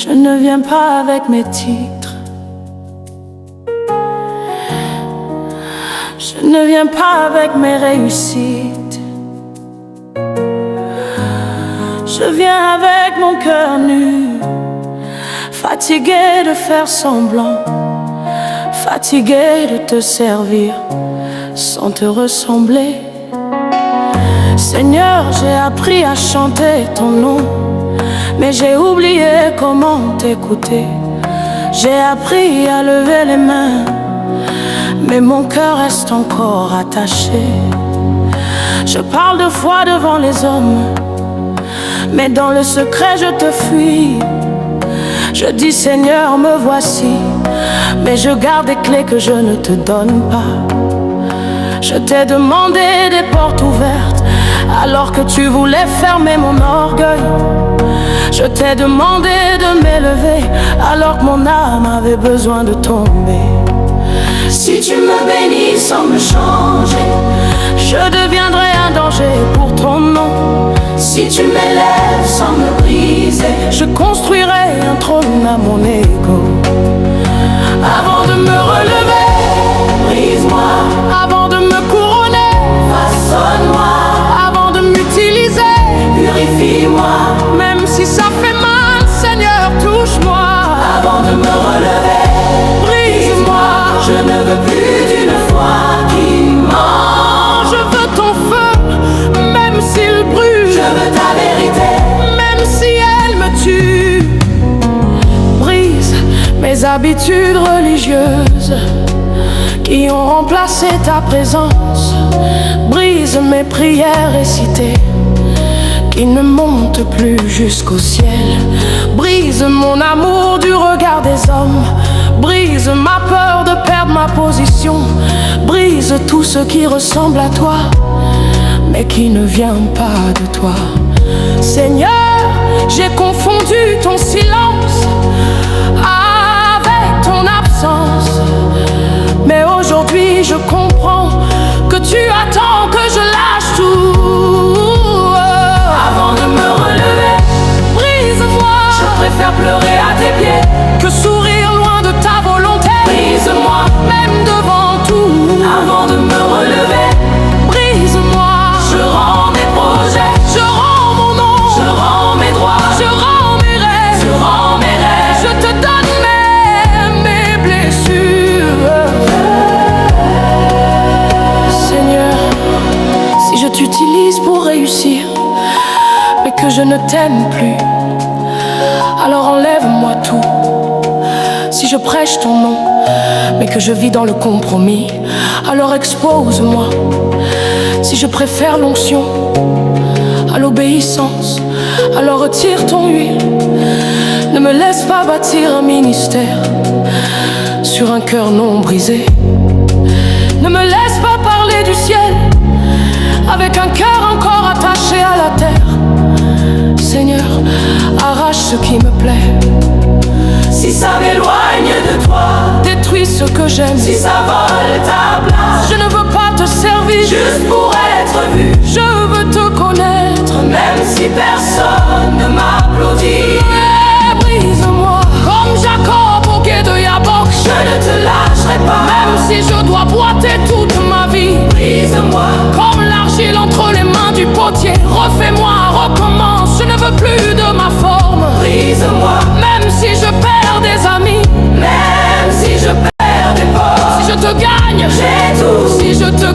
Je ne viens pas avec mes titres, je ne viens pas avec mes réussites. Je viens avec mon cœur nu, fatigué de faire semblant, fatigué de te servir sans te ressembler. Seigneur, j'ai appris à chanter ton nom, mais j'ai oublié comment t'écouter. J'ai appris à lever les mains, mais mon cœur reste encore attaché. Je parle de foi devant les hommes, mais dans le secret je te fuis. Je dis Seigneur, me voici, mais je garde des clés que je ne te donne pas. Je t'ai demandé des portes ouvertes alors que tu voulais fermer mon orgueil. Je t'ai demandé de m'élever alors que mon âme avait besoin de tomber. Si tu me bénis sans me changer, je deviendrai un danger pour ton nom. Si tu m'élèves sans me briser, je construirai un trône à mon ego. Avant de me relever, brise-moi. Avant de me couronner, façonne-moi. Avant de m'utiliser, purifie-moi. Même si ça fait mal, Seigneur, touche-moi. Avant de me relever, brise-moi. Je ne veux plus d'une foi qui ment. Je veux ton feu, même s'il brûle. Je veux ta vérité, même si elle me tue. Brise mes habitudes religieuses qui ont remplacé ta présence. Brise mes prières récitées qui ne montent plus jusqu'au ciel. Brise mon amour du regard des hommes. Brise ma peur de perdre ma position. Brise tout ce qui ressemble à toi, mais qui ne vient pas de toi. Seigneur, j'ai confondu ton silence avec ton absence, mais aujourd'hui je comprends que tu attends que je lâche tout. Avant de me relever, brise-moi. Je préfère pleurer à tes pieds que sourire loin de ta volonté. Brise-moi, même devant tout. Avant de me relever, brise-moi. Je rends mes projets, je rends mon nom, je rends mes droits, je rends mes rêves, je rends mes rêves. Je te donne mes blessures. Seigneur, si je t'utilise pour réussir, mais que je ne t'aime plus, alors enlève-moi tout. Si je prêche ton nom, mais que je vis dans le compromis, alors expose-moi. Si je préfère l'onction à l'obéissance, alors retire ton huile. Ne me laisse pas bâtir un ministère sur un cœur non brisé. Ne me laisse pas parler du ciel avec un cœur encore attaché à la terre. Seigneur, arrache ce qui me plaît. Si ça m'éloigne de toi, détruis ce que j'aime. Si ça vole ta place, je ne veux pas te servir juste pour être vu. Je veux te connaître, même si personne ne m'applaudit. Brise-moi comme Jacob au quai de Yabok. Je ne te lâcherai pas, même si je dois boiter toute ma vie. Brise-moi comme l'argile entre les mains du potier. Refais-moi, recommence. Je ne veux plus de ma forme. Brise-moi, même si je perds des amis, même si je perds des portes. Si je te gagne, j'ai tout. Si je te